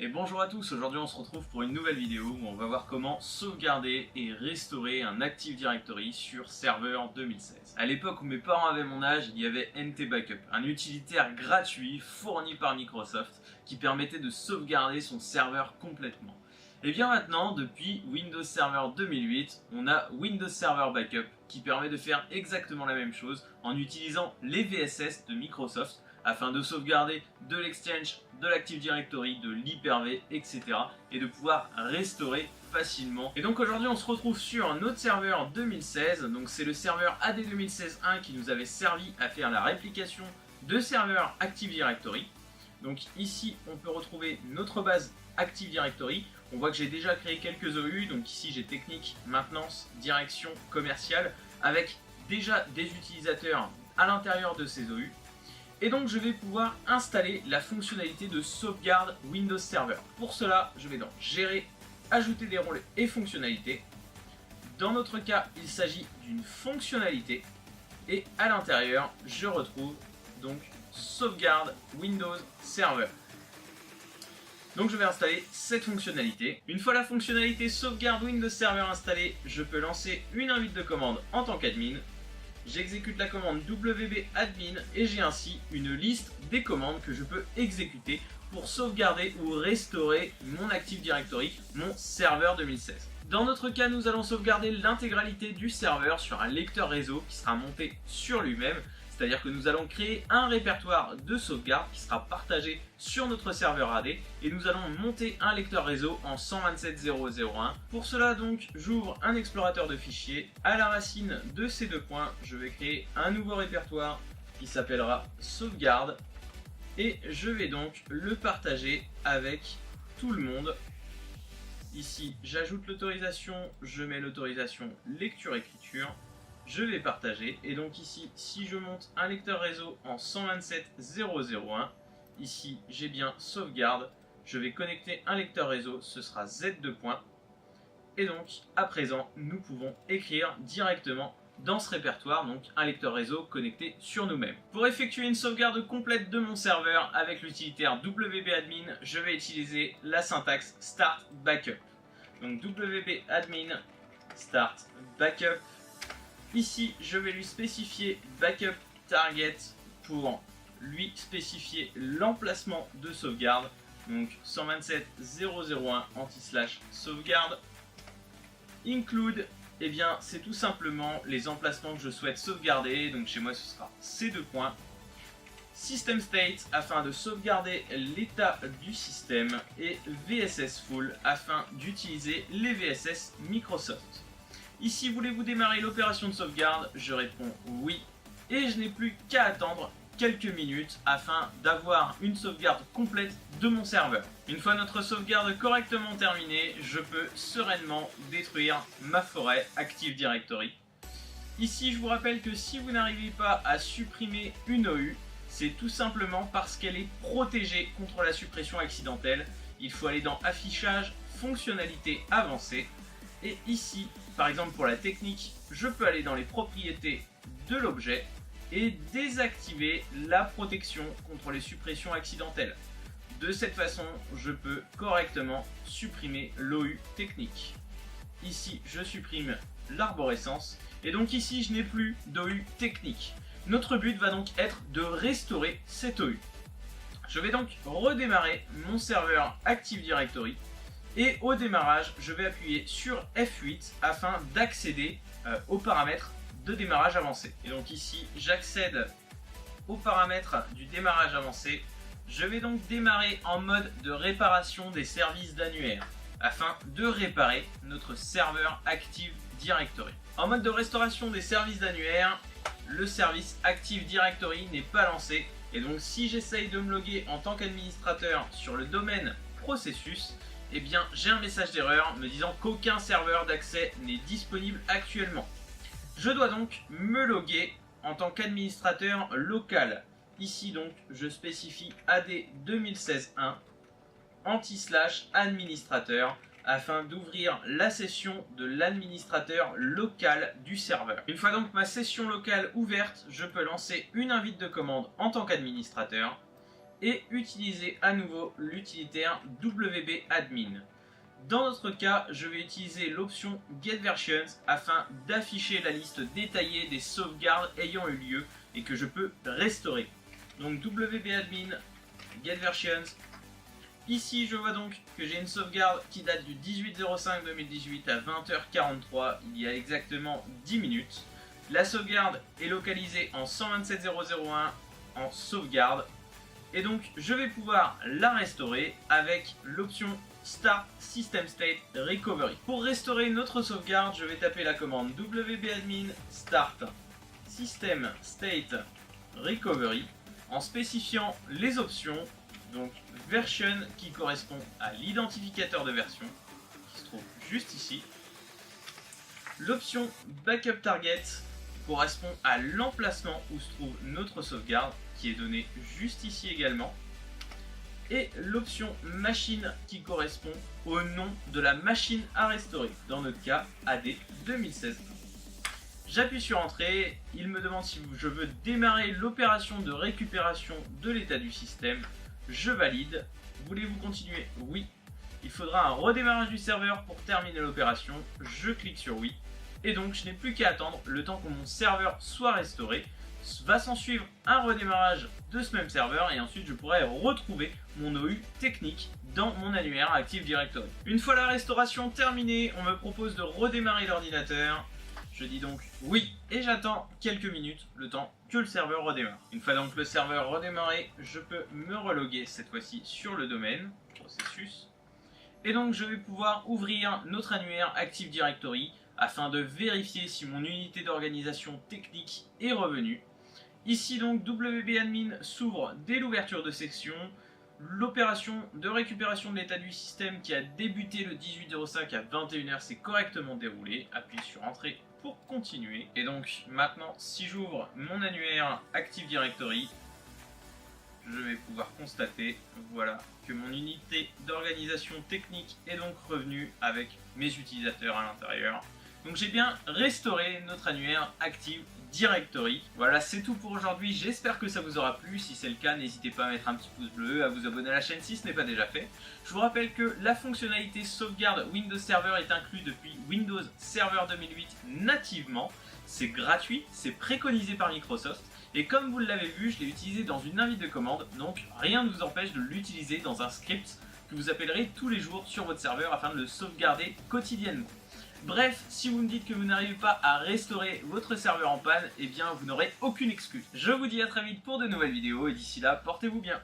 Et bonjour à tous, aujourd'hui on se retrouve pour une nouvelle vidéo où on va voir comment sauvegarder et restaurer un Active Directory sur serveur 2016. À l'époque où mes parents avaient mon âge, il y avait NT Backup, un utilitaire gratuit fourni par Microsoft qui permettait de sauvegarder son serveur complètement. Et bien maintenant, depuis Windows Server 2008, on a Windows Server Backup qui permet de faire exactement la même chose en utilisant les VSS de Microsoft afin de sauvegarder de l'Exchange, de l'Active Directory, de l'Hyper-V, etc. et de pouvoir restaurer facilement. Et donc aujourd'hui on se retrouve sur notre serveur 2016, donc c'est le serveur AD 2016.1 qui nous avait servi à faire la réplication de serveur Active Directory. Donc ici on peut retrouver notre base Active Directory. On voit que j'ai déjà créé quelques OU, donc ici j'ai technique, maintenance, direction, commerciale, avec déjà des utilisateurs à l'intérieur de ces OU. Et donc je vais pouvoir installer la fonctionnalité de sauvegarde Windows Server. Pour cela, je vais dans Gérer, Ajouter des rôles et fonctionnalités. Dans notre cas, il s'agit d'une fonctionnalité. Et à l'intérieur, je retrouve donc Sauvegarde Windows Server. Donc je vais installer cette fonctionnalité. Une fois la fonctionnalité Sauvegarde Windows Server installée, je peux lancer une invite de commande en tant qu'admin. J'exécute la commande wb-admin et j'ai ainsi une liste des commandes que je peux exécuter pour sauvegarder ou restaurer mon Active Directory, mon serveur 2016. Dans notre cas, nous allons sauvegarder l'intégralité du serveur sur un lecteur réseau qui sera monté sur lui-même. C'est-à-dire que nous allons créer un répertoire de sauvegarde qui sera partagé sur notre serveur AD et nous allons monter un lecteur réseau en 127.0.0.1. Pour cela donc, j'ouvre un explorateur de fichiers. À la racine de ces deux points, je vais créer un nouveau répertoire qui s'appellera sauvegarde et je vais donc le partager avec tout le monde. Ici, j'ajoute l'autorisation, je mets l'autorisation lecture-écriture. Je vais partager et donc ici si je monte un lecteur réseau en 127.0.0.1, ici j'ai bien sauvegarde, je vais connecter un lecteur réseau, ce sera Z2 points et donc à présent nous pouvons écrire directement dans ce répertoire, donc un lecteur réseau connecté sur nous-mêmes. Pour effectuer une sauvegarde complète de mon serveur avec l'utilitaire wb-admin, je vais utiliser la syntaxe start backup. Donc wb-admin start backup. Ici, je vais lui spécifier backup target pour lui spécifier l'emplacement de sauvegarde. Donc 127.0.0.1 anti/slash sauvegarde. Include, eh bien c'est tout simplement les emplacements que je souhaite sauvegarder. Donc chez moi ce sera ces deux points. System state afin de sauvegarder l'état du système et VSS full afin d'utiliser les VSS Microsoft. Ici, voulez-vous démarrer l'opération de sauvegarde? Je réponds oui. Et je n'ai plus qu'à attendre quelques minutes afin d'avoir une sauvegarde complète de mon serveur. Une fois notre sauvegarde correctement terminée, je peux sereinement détruire ma forêt Active Directory. Ici, je vous rappelle que si vous n'arrivez pas à supprimer une OU, c'est tout simplement parce qu'elle est protégée contre la suppression accidentelle. Il faut aller dans Affichage, Fonctionnalités avancées. Et ici, par exemple pour la technique, je peux aller dans les propriétés de l'objet et désactiver la protection contre les suppressions accidentelles. De cette façon, je peux correctement supprimer l'OU technique. Ici, je supprime l'arborescence et donc ici, je n'ai plus d'OU technique. Notre but va donc être de restaurer cette OU. Je vais donc redémarrer mon serveur Active Directory. Et au démarrage, je vais appuyer sur F8 afin d'accéder aux paramètres de démarrage avancé. Et donc ici, j'accède aux paramètres du démarrage avancé. Je vais donc démarrer en mode de réparation des services d'annuaire afin de réparer notre serveur Active Directory. En mode de restauration des services d'annuaire, le service Active Directory n'est pas lancé. Et donc si j'essaye de me loguer en tant qu'administrateur sur le domaine processus, eh bien j'ai un message d'erreur me disant qu'aucun serveur d'accès n'est disponible actuellement. Je dois donc me loguer en tant qu'administrateur local. Ici donc je spécifie AD 2016.1 anti/slash administrateur afin d'ouvrir la session de l'administrateur local du serveur. Une fois donc ma session locale ouverte, je peux lancer une invite de commande en tant qu'administrateur. et utiliser à nouveau l'utilitaire wb-admin. Dans notre cas, je vais utiliser l'option Get Versions afin d'afficher la liste détaillée des sauvegardes ayant eu lieu et que je peux restaurer. Donc wb-admin, Get Versions. Ici, je vois donc que j'ai une sauvegarde qui date du 18/05/2018 à 20h43, il y a exactement 10 minutes. La sauvegarde est localisée en 127.0.0.1 en sauvegarde. Et donc, je vais pouvoir la restaurer avec l'option Start System State Recovery. Pour restaurer notre sauvegarde, je vais taper la commande wb-admin Start System State Recovery en spécifiant les options, donc version qui correspond à l'identificateur de version qui se trouve juste ici. L'option Backup Target correspond à l'emplacement où se trouve notre sauvegarde qui est donnée juste ici également. Et l'option machine qui correspond au nom de la machine à restaurer, dans notre cas AD 2016. J'appuie sur Entrée, il me demande si je veux démarrer l'opération de récupération de l'état du système. Je valide. Voulez-vous continuer? Oui. Il faudra un redémarrage du serveur pour terminer l'opération. Je clique sur oui. Et donc je n'ai plus qu'à attendre le temps que mon serveur soit restauré. Va s'en suivre un redémarrage de ce même serveur et ensuite je pourrai retrouver mon OU technique dans mon annuaire Active Directory. Une fois la restauration terminée, on me propose de redémarrer l'ordinateur. Je dis donc oui et j'attends quelques minutes le temps que le serveur redémarre. Une fois donc le serveur redémarré, je peux me reloguer cette fois-ci sur le domaine, processus. Et donc je vais pouvoir ouvrir notre annuaire Active Directory afin de vérifier si mon unité d'organisation technique est revenue. Ici donc wb-admin s'ouvre dès l'ouverture de section. L'opération de récupération de l'état du système qui a débuté le 18/05 à 21h s'est correctement déroulée. Appuie sur Entrée pour continuer. Et donc maintenant, si j'ouvre mon annuaire Active Directory, je vais pouvoir constater, voilà, que mon unité d'organisation technique est donc revenue avec mes utilisateurs à l'intérieur. Donc j'ai bien restauré notre annuaire Active Directory. Voilà, c'est tout pour aujourd'hui. J'espère que ça vous aura plu. Si c'est le cas, n'hésitez pas à mettre un petit pouce bleu, à vous abonner à la chaîne si ce n'est pas déjà fait. Je vous rappelle que la fonctionnalité sauvegarde Windows Server est inclue depuis Windows Server 2008 nativement. C'est gratuit, c'est préconisé par Microsoft. Et comme vous l'avez vu, je l'ai utilisé dans une invite de commande. Donc rien ne vous empêche de l'utiliser dans un script que vous appellerez tous les jours sur votre serveur afin de le sauvegarder quotidiennement. Bref, si vous me dites que vous n'arrivez pas à restaurer votre serveur en panne, eh bien vous n'aurez aucune excuse. Je vous dis à très vite pour de nouvelles vidéos et d'ici là, portez-vous bien.